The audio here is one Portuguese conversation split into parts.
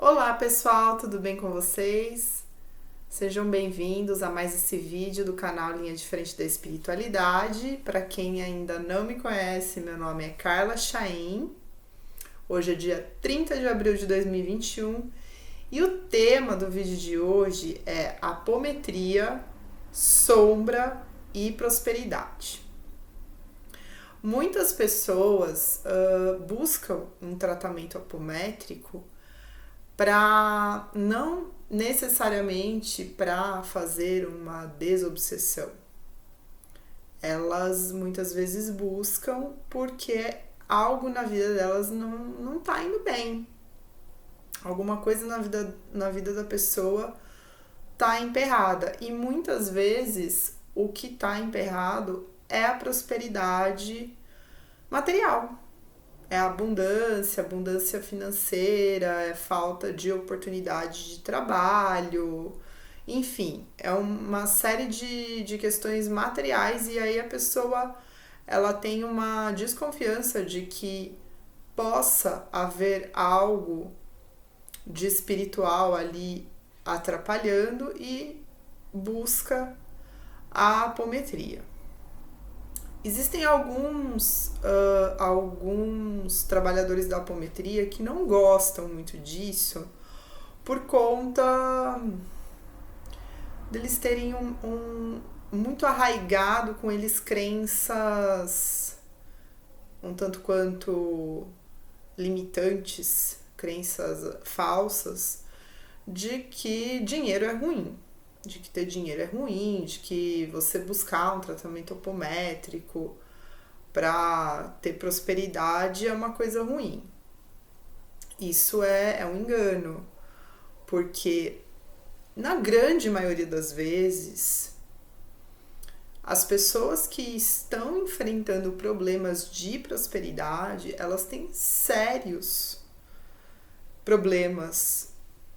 Olá pessoal, tudo bem com vocês? Sejam bem-vindos a mais esse vídeo do canal Linha de Frente da Espiritualidade. Para quem ainda não me conhece, meu nome é Carla Chaim. Hoje é dia 30 de abril de 2021 e o tema do vídeo de hoje é apometria, sombra e prosperidade. Muitas pessoas buscam um tratamento apométrico para não necessariamente para fazer uma desobsessão. Elas muitas vezes buscam porque algo na vida delas não tá indo bem. Alguma coisa na vida da pessoa tá emperrada. E muitas vezes o que tá emperrado é a prosperidade material. É abundância financeira, é falta de oportunidade de trabalho, enfim, é uma série de questões materiais e aí a pessoa ela tem uma desconfiança de que possa haver algo de espiritual ali atrapalhando e busca a apometria. Existem alguns trabalhadores da apometria que não gostam muito disso por conta deles terem muito arraigado com eles crenças um tanto quanto limitantes, crenças falsas de que dinheiro é ruim. De que ter dinheiro é ruim, de que você buscar um tratamento apométrico para ter prosperidade é uma coisa ruim. Isso é um engano, porque na grande maioria das vezes as pessoas que estão enfrentando problemas de prosperidade, elas têm sérios problemas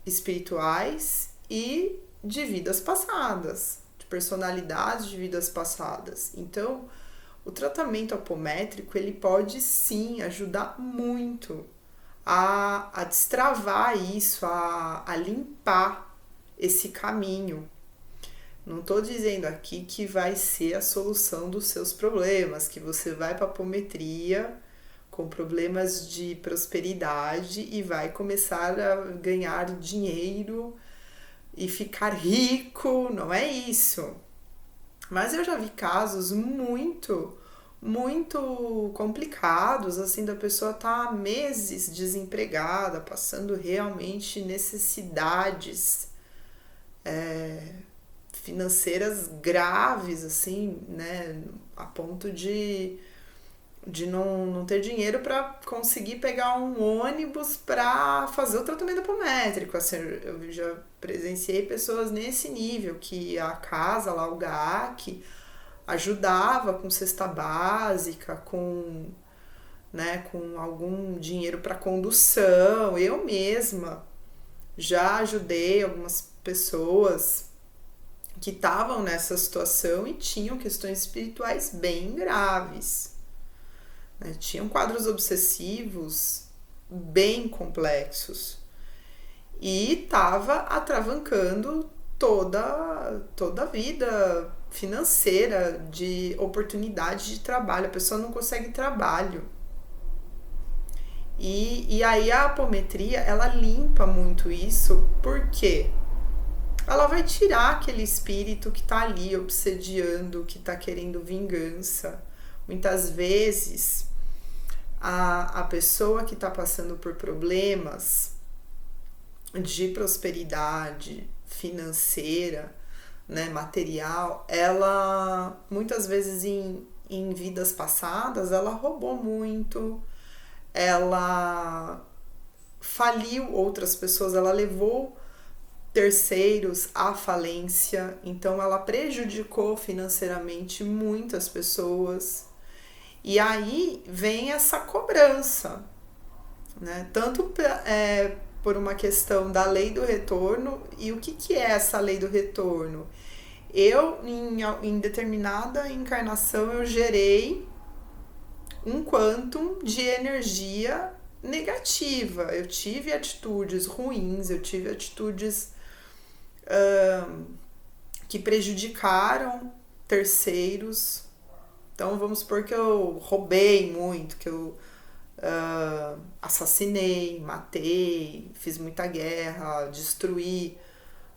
espirituais e de vidas passadas, de personalidades de vidas passadas. Então, o tratamento apométrico, ele pode sim ajudar muito a destravar isso, a limpar esse caminho. Não estou dizendo aqui que vai ser a solução dos seus problemas, que você vai para a apometria com problemas de prosperidade e vai começar a ganhar dinheiro e ficar rico, não é isso. Mas eu já vi casos muito complicados, assim, da pessoa tá há meses desempregada, passando realmente necessidades financeiras graves, assim, né, a ponto de não ter dinheiro para conseguir pegar um ônibus para fazer o tratamento apométrico. Assim, eu já presenciei pessoas nesse nível, que a casa lá, o GAAC, ajudava com cesta básica, com algum dinheiro para condução. Eu mesma já ajudei algumas pessoas que estavam nessa situação e tinham questões espirituais bem graves. Tinham quadros obsessivos bem complexos e estava atravancando toda a vida financeira, de oportunidade de trabalho. A pessoa não consegue trabalho. E aí a apometria, ela limpa muito isso, porque ela vai tirar aquele espírito que está ali obsediando, que está querendo vingança. Muitas vezes a pessoa que está passando por problemas de prosperidade financeira, né, material, ela muitas vezes em vidas passadas ela roubou muito, ela faliu outras pessoas, ela levou terceiros à falência, então ela prejudicou financeiramente muitas pessoas. E aí vem essa cobrança, né? Tanto por uma questão da lei do retorno. E o que é essa lei do retorno? Eu, em determinada encarnação, eu gerei um quantum de energia negativa. Eu tive atitudes ruins, eu tive atitudes que prejudicaram terceiros. Então vamos supor que eu roubei muito, que eu assassinei, matei, fiz muita guerra, destruí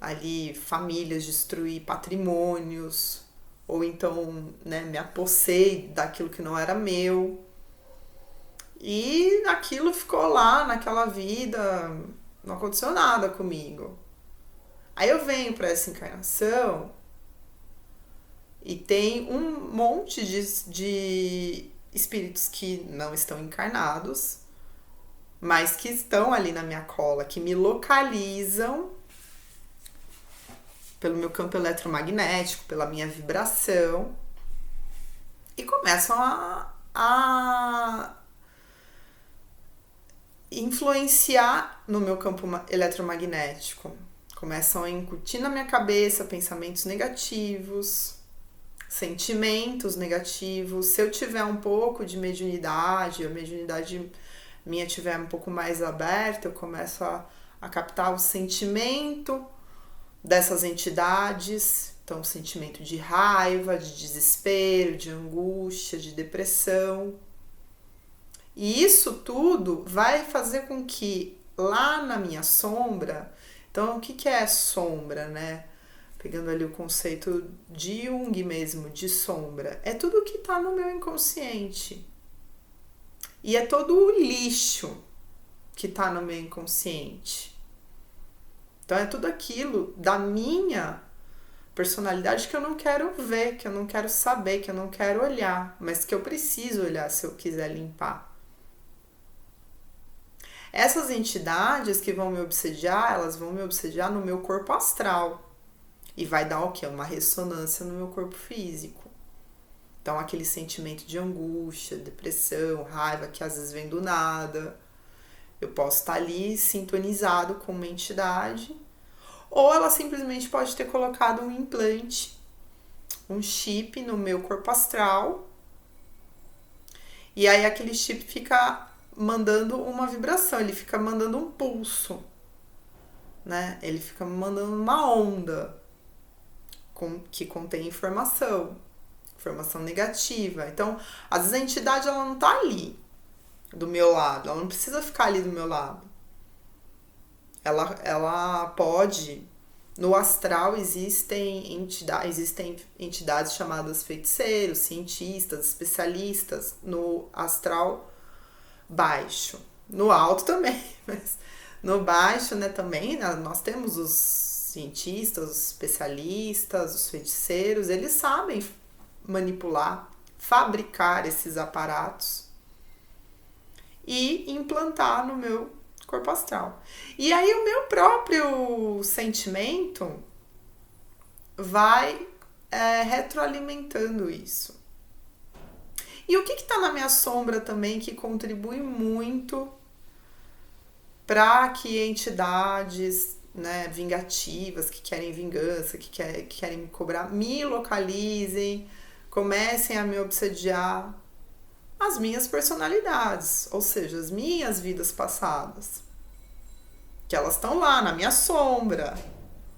ali famílias, destruí patrimônios, ou então, né, me apossei daquilo que não era meu. E aquilo ficou lá naquela vida, não aconteceu nada comigo. Aí eu venho para essa encarnação e tem um monte de espíritos que não estão encarnados, mas que estão ali na minha cola, que me localizam pelo meu campo eletromagnético, pela minha vibração, e começam a influenciar no meu campo eletromagnético. Começam a incutir na minha cabeça pensamentos negativos, sentimentos negativos. Se eu tiver um pouco de mediunidade, a mediunidade minha tiver um pouco mais aberta, eu começo a captar o sentimento dessas entidades. Então, sentimento de raiva, de desespero, de angústia, de depressão. E isso tudo vai fazer com que lá na minha sombra... Então, o que é sombra, né? Pegando ali o conceito de Jung mesmo, de sombra. É tudo que está no meu inconsciente. E é todo o lixo que está no meu inconsciente. Então, é tudo aquilo da minha personalidade que eu não quero ver, que eu não quero saber, que eu não quero olhar, mas que eu preciso olhar se eu quiser limpar. Essas entidades que vão me obsediar, elas vão me obsediar no meu corpo astral. E vai dar o quê? Uma ressonância no meu corpo físico. Então, aquele sentimento de angústia, depressão, raiva, que às vezes vem do nada. Eu posso estar ali sintonizado com uma entidade. Ou ela simplesmente pode ter colocado um implante, um chip no meu corpo astral. E aí aquele chip fica mandando uma vibração, ele fica mandando um pulso, né? Ele fica mandando uma onda que contém informação negativa. Então, às vezes a entidade ela não tá ali do meu lado, ela não precisa ficar ali do meu lado. Ela pode... No astral existem entidades chamadas feiticeiros, cientistas, especialistas. No astral baixo. No alto também, mas no baixo, né, também, né, nós temos os cientistas, os especialistas, os feiticeiros, eles sabem manipular, fabricar esses aparatos e implantar no meu corpo astral. E aí o meu próprio sentimento vai retroalimentando isso. E o que está na minha sombra também que contribui muito para que entidades, né, vingativas, que querem vingança, que querem me cobrar, me localizem, comecem a me obsediar? As minhas personalidades, ou seja, as minhas vidas passadas. Que elas estão lá na minha sombra.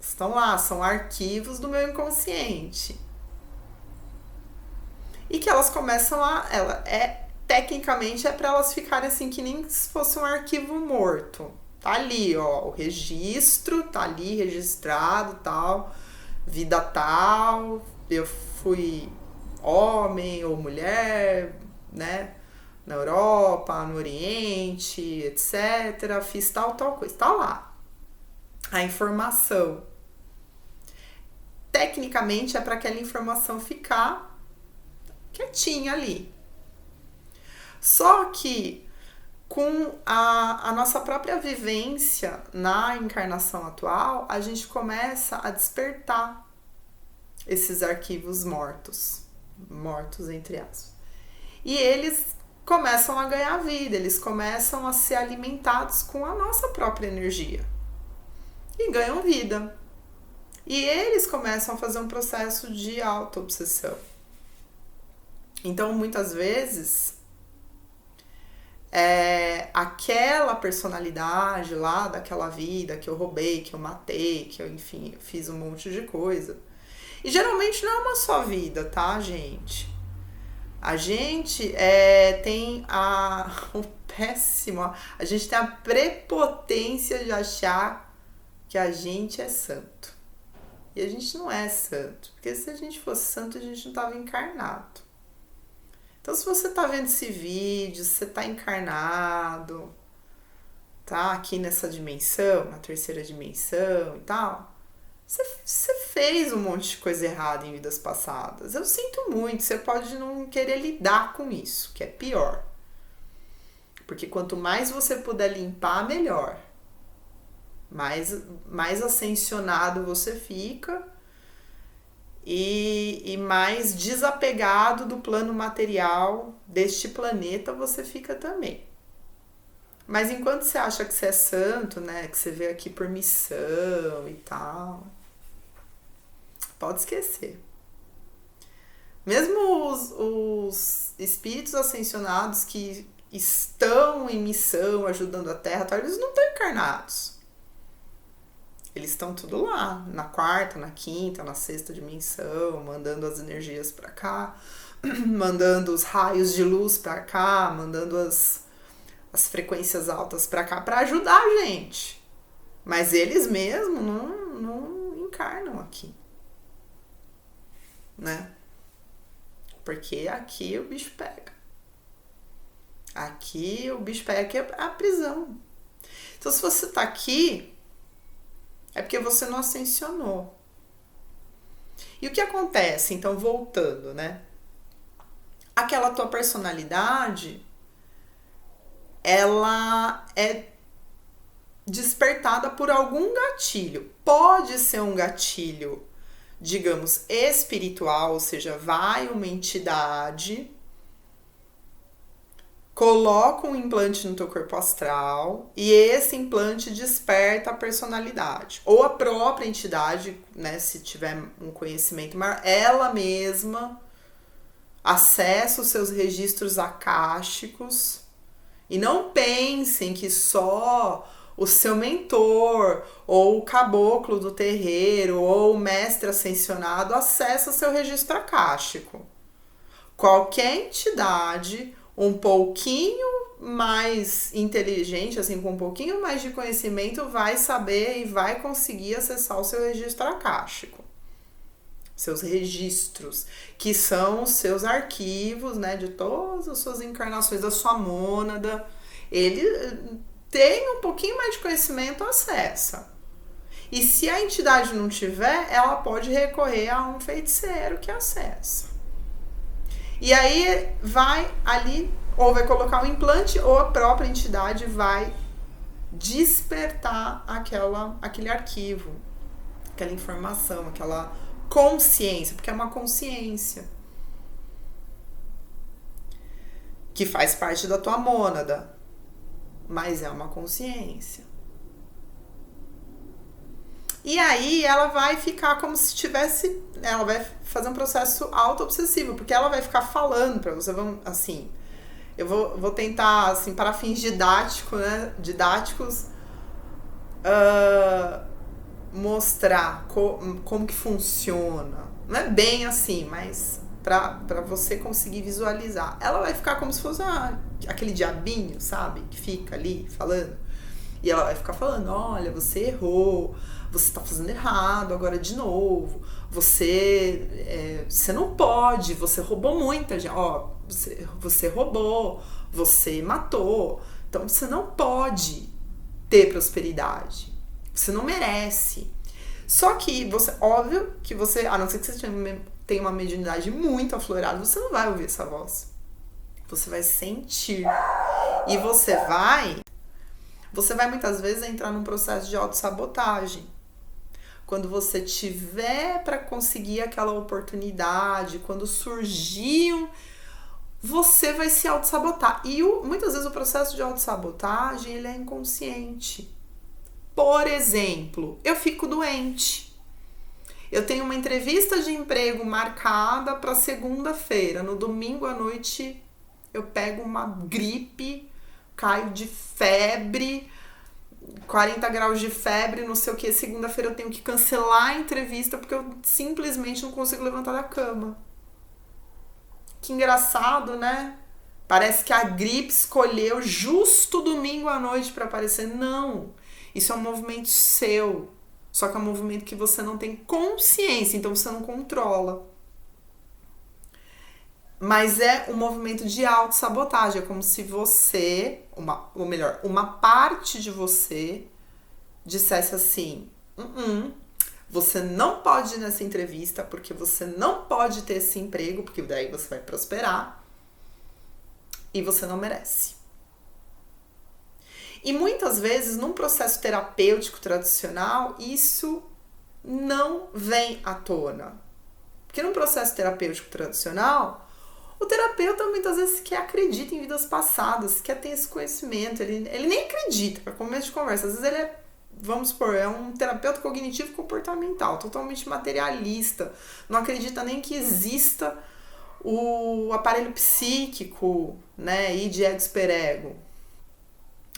Estão lá, são arquivos do meu inconsciente. E que elas começam tecnicamente é para elas ficarem assim que nem se fosse um arquivo morto. Tá ali, ó, o registro, tá ali registrado, tal, vida tal, eu fui homem ou mulher, né, na Europa, no Oriente, etc, fiz tal coisa, tá lá. A informação. Tecnicamente é para aquela informação ficar quietinha ali. Só que com a nossa própria vivência na encarnação atual, a gente começa a despertar esses arquivos mortos entre aspas. E eles começam a ganhar vida, eles começam a ser alimentados com a nossa própria energia. E ganham vida. E eles começam a fazer um processo de auto-obsessão. Então, muitas vezes, aquela personalidade lá daquela vida que eu roubei, que eu matei, que eu, enfim, fiz um monte de coisa. E geralmente não é uma só vida, tá, gente? A gente tem o péssimo, a gente tem a prepotência de achar que a gente é santo. E a gente não é santo, porque se a gente fosse santo, a gente não estava encarnado. Então, se você tá vendo esse vídeo, se você tá encarnado, tá aqui nessa dimensão, na terceira dimensão e tal, você fez um monte de coisa errada em vidas passadas. Eu sinto muito, você pode não querer lidar com isso, que é pior. Porque quanto mais você puder limpar, melhor. Mais ascensionado você fica e mais desapegado do plano material deste planeta você fica também. Mas enquanto você acha que você é santo, né, que você veio aqui por missão e tal, pode esquecer. Mesmo os espíritos ascensionados que estão em missão, ajudando a Terra, eles não estão encarnados. Eles estão tudo lá, na quarta, na quinta, na sexta dimensão, mandando as energias pra cá, mandando os raios de luz pra cá, mandando as frequências altas pra cá, pra ajudar a gente. Mas eles mesmos não encarnam aqui, né? Porque aqui o bicho pega. Aqui o bicho pega, que é a prisão. Então, se você tá aqui, é porque você não ascensionou. E o que acontece? Então, voltando, né? Aquela tua personalidade, ela é despertada por algum gatilho. Pode ser um gatilho, digamos, espiritual, ou seja, vai uma entidade, coloca um implante no teu corpo astral e esse implante desperta a personalidade. Ou a própria entidade, né, se tiver um conhecimento maior, ela mesma acessa os seus registros akáshicos. E não pensem que só o seu mentor, ou o caboclo do terreiro, ou o mestre ascensionado acessa o seu registro akáshico. Qualquer entidade um pouquinho mais inteligente, assim, com um pouquinho mais de conhecimento, vai saber e vai conseguir acessar o seu registro akáshico. Seus registros, que são os seus arquivos, né, de todas as suas encarnações, da sua mônada. Ele tem um pouquinho mais de conhecimento, acessa. E se a entidade não tiver, ela pode recorrer a um feiticeiro que acessa. E aí vai ali, ou vai colocar um implante, ou a própria entidade vai despertar aquele arquivo, aquela informação, aquela consciência, porque é uma consciência que faz parte da tua mônada, mas é uma consciência. E aí ela vai ficar como se tivesse, ela vai fazer um processo auto-obsessivo, porque ela vai ficar falando pra você, assim, eu vou tentar, assim, para fins didáticos, mostrar como que funciona. Não é bem assim, mas pra você conseguir visualizar. Ela vai ficar como se fosse aquele diabinho, sabe? Que fica ali falando. E ela vai ficar falando, olha, você errou, você tá fazendo errado agora de novo, você não pode, você roubou muita gente, ó, você roubou, você matou, então você não pode ter prosperidade, você não merece. Só que óbvio que você, a não ser que você tenha uma mediunidade muito aflorada, você não vai ouvir essa voz, você vai sentir, e você vai muitas vezes entrar num processo de autossabotagem. Quando você tiver para conseguir aquela oportunidade, quando surgir, você vai se autossabotar. E muitas vezes o processo de autossabotagem, ele é inconsciente. Por exemplo, eu fico doente. Eu tenho uma entrevista de emprego marcada para segunda-feira. No domingo à noite eu pego uma gripe caio de febre, 40 graus de febre, não sei o que, segunda-feira eu tenho que cancelar a entrevista porque eu simplesmente não consigo levantar da cama. Que engraçado, né? Parece que a gripe escolheu justo domingo à noite para aparecer. Não, isso é um movimento seu, só que é um movimento que você não tem consciência, então você não controla. Mas é um movimento de autossabotagem, é como se você, uma parte de você dissesse assim, você não pode ir nessa entrevista, porque você não pode ter esse emprego, porque daí você vai prosperar, e você não merece. E muitas vezes, num processo terapêutico tradicional, isso não vem à tona. Porque num processo terapêutico tradicional, o terapeuta muitas vezes quer acredita em vidas passadas, quer ter esse conhecimento, ele nem acredita, para começo de conversa. Às vezes ele é, vamos supor, é um terapeuta cognitivo comportamental, totalmente materialista, não acredita nem que exista o aparelho psíquico, né, id, ego, superego.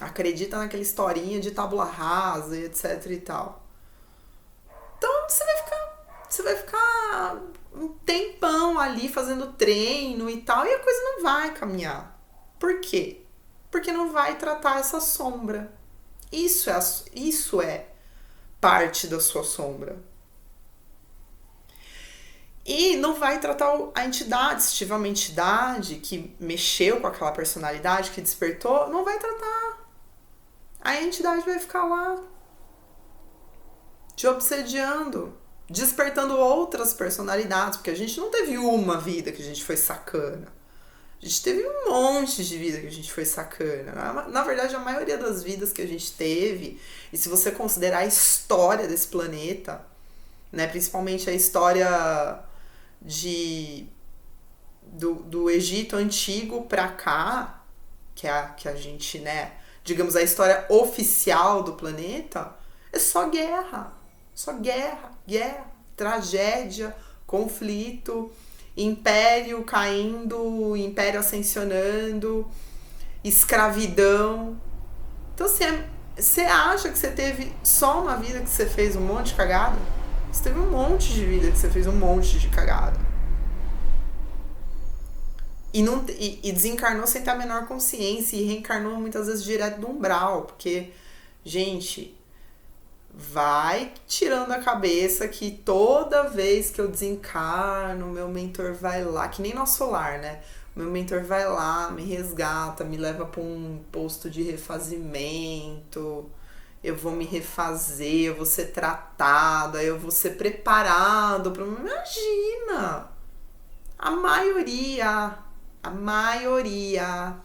Acredita naquela historinha de tábula rasa e etc e tal. Então você vai ficar um tempão ali fazendo treino e tal, e a coisa não vai caminhar. Por quê? Porque não vai tratar essa sombra. Isso é parte da sua sombra. E não vai tratar a entidade. Se tiver uma entidade que mexeu com aquela personalidade, que despertou, não vai tratar. A entidade vai ficar lá te obsediando, despertando outras personalidades, porque a gente não teve uma vida que a gente foi sacana. A gente teve um monte de vida que a gente foi sacana. Na verdade, a maioria das vidas que a gente teve, e se você considerar a história desse planeta, né, principalmente a história do Egito Antigo pra cá, que a gente, né, digamos, a história oficial do planeta, é só guerra. Só guerra, tragédia, conflito, império caindo, império ascensionando, escravidão. Então você acha que você teve só uma vida que você fez um monte de cagada? Você teve um monte de vida que você fez um monte de cagada. E desencarnou sem ter a menor consciência e reencarnou muitas vezes direto do umbral, porque, gente, vai tirando a cabeça que toda vez que eu desencarno, meu mentor vai lá, que nem nosso lar, né? Meu mentor vai lá, me resgata, me leva para um posto de refazimento, eu vou me refazer, eu vou ser tratada, eu vou ser preparado para... Imagina! A maioria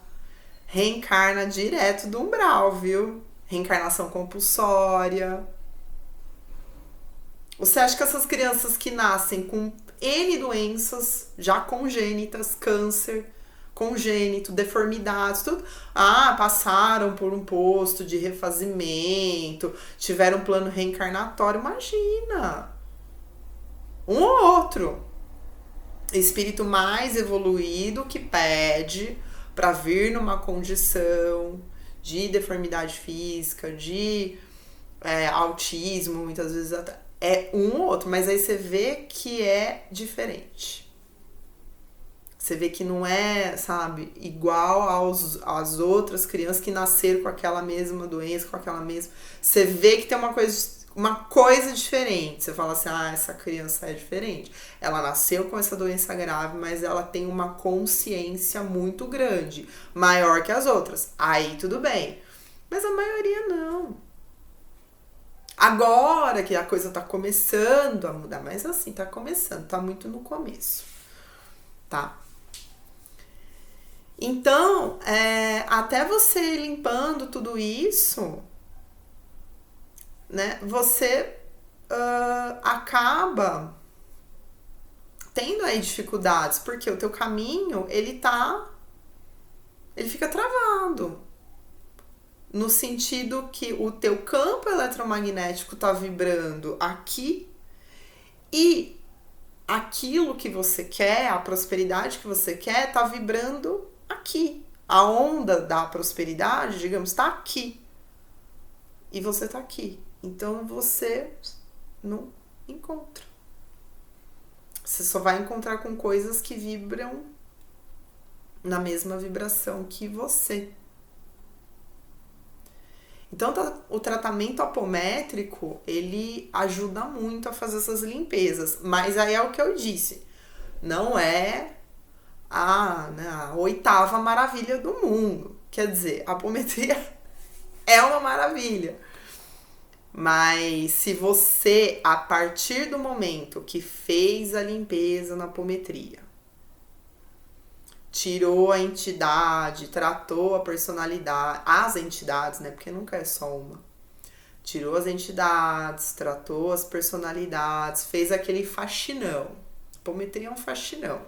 reencarna direto do umbral, viu? Reencarnação compulsória. Você acha que essas crianças que nascem com N doenças já congênitas, câncer congênito, deformidades, tudo, passaram por um posto de refazimento, tiveram um plano reencarnatório? Imagina! Um ou outro espírito mais evoluído que pede para vir numa condição de deformidade física, de autismo, muitas vezes até, é um ou outro, mas aí você vê que é diferente. Você vê que não é, sabe, igual às outras crianças que nasceram com aquela mesma doença, com aquela mesma... Você vê que tem uma coisa diferente. Você fala assim, essa criança é diferente. Ela nasceu com essa doença grave, mas ela tem uma consciência muito grande, maior que as outras. Aí tudo bem. Mas a maioria não. Agora que a coisa tá começando a mudar, mas assim, tá começando, tá muito no começo, tá? Então, até você ir limpando tudo isso, né, você acaba tendo aí dificuldades, porque o teu caminho, ele fica travado, no sentido que o teu campo eletromagnético tá vibrando aqui e aquilo que você quer, a prosperidade que você quer, tá vibrando aqui. A onda da prosperidade, digamos, está aqui. E você está aqui. Então você não encontra. Você só vai encontrar com coisas que vibram na mesma vibração que você. Então, o tratamento apométrico, ele ajuda muito a fazer essas limpezas. Mas aí é o que eu disse. Não é a 8ª maravilha do mundo. Quer dizer, a apometria é uma maravilha. Mas se você, a partir do momento que fez a limpeza na apometria, tirou a entidade, tratou a personalidade, as entidades, né? Porque nunca é só uma. Tirou as entidades, tratou as personalidades, fez aquele faxinão. Apometria é um faxinão.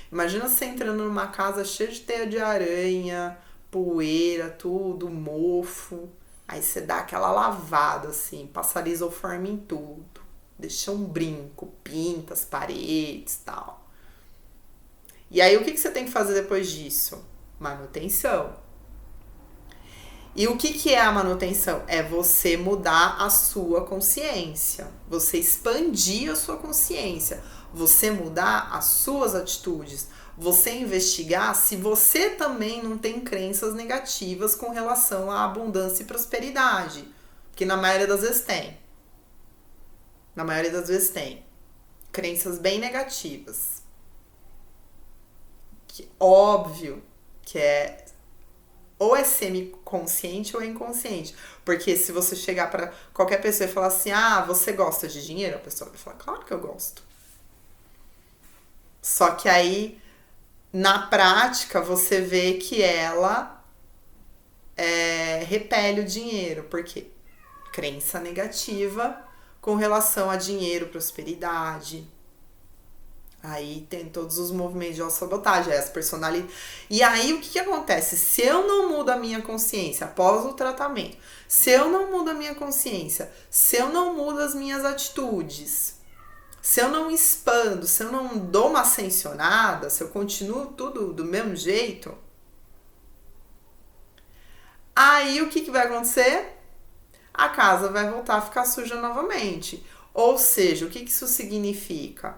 Imagina você entrando numa casa cheia de teia de aranha, poeira, tudo, mofo. Aí você dá aquela lavada, assim, passa lisoforme em tudo. Deixa um brinco, pinta as paredes e tal. E aí o que você tem que fazer depois disso? Manutenção. E o que é a manutenção? É você mudar a sua consciência. Você expandir a sua consciência. Você mudar as suas atitudes. Você investigar se você também não tem crenças negativas com relação à abundância e prosperidade. Que na maioria das vezes tem. Na maioria das vezes tem. Crenças bem negativas. Que, óbvio que é ou é semiconsciente ou é inconsciente. Porque se você chegar para qualquer pessoa e falar assim, você gosta de dinheiro? A pessoa vai falar, claro que eu gosto. Só que aí, na prática, você vê que ela repele o dinheiro. Por quê? Crença negativa com relação a dinheiro, prosperidade. Aí tem todos os movimentos de autossabotagem, as personalidades. E aí o que acontece? Se eu não mudo a minha consciência após o tratamento, se eu não mudo a minha consciência, se eu não mudo as minhas atitudes, se eu não expando, se eu não dou uma ascensionada, se eu continuo tudo do mesmo jeito, aí o que vai acontecer? A casa vai voltar a ficar suja novamente. Ou seja, o que isso significa?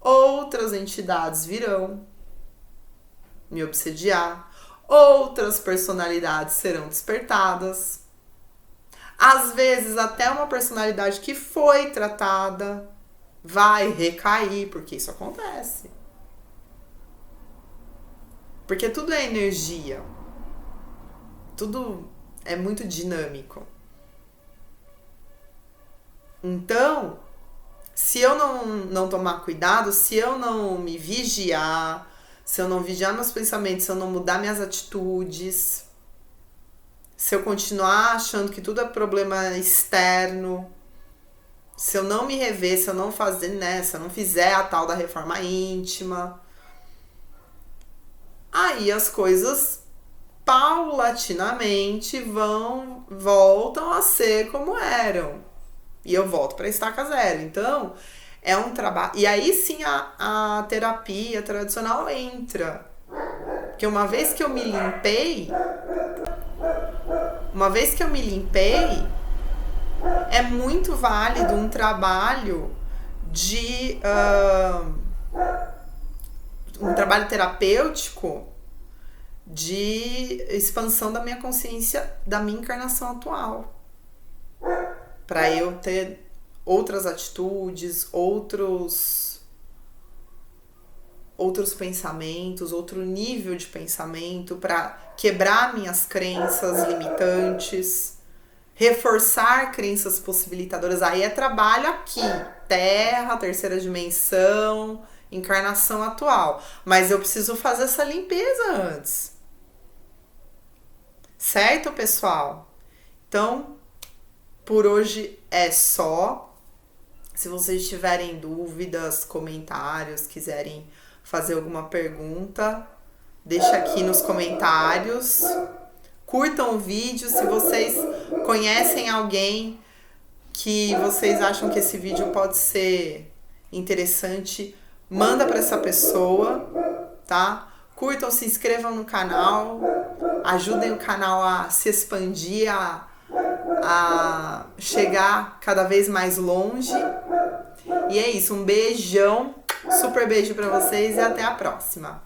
Outras entidades virão me obsediar, outras personalidades serão despertadas. Às vezes, até uma personalidade que foi tratada vai recair, porque isso acontece. Porque tudo é energia. Tudo é muito dinâmico. Então, se eu não tomar cuidado, se eu não me vigiar, se eu não vigiar meus pensamentos, se eu não mudar minhas atitudes, se eu continuar achando que tudo é problema externo, se eu não me rever, se eu não fazer, se eu não fizer a tal da reforma íntima, aí as coisas paulatinamente voltam a ser como eram. E eu volto para a estaca zero. Então, é um trabalho. E aí sim a terapia tradicional entra. Porque uma vez que eu me limpei, é muito válido um trabalho de um trabalho terapêutico de expansão da minha consciência da minha encarnação atual. Para eu ter outras atitudes, outros pensamentos, outro nível de pensamento, para quebrar minhas crenças limitantes, reforçar crenças possibilitadoras. Aí é trabalho aqui, Terra, terceira dimensão, encarnação atual. Mas eu preciso fazer essa limpeza antes. Certo, pessoal? Então, por hoje é só. Se vocês tiverem dúvidas, comentários, quiserem fazer alguma pergunta, deixa aqui nos comentários. Curtam o vídeo. Se vocês conhecem alguém que vocês acham que esse vídeo pode ser interessante, manda para essa pessoa, tá? Curtam, se inscrevam no canal, ajudem o canal a se expandir, a chegar cada vez mais longe. E é isso, um beijão, super beijo pra vocês e até a próxima.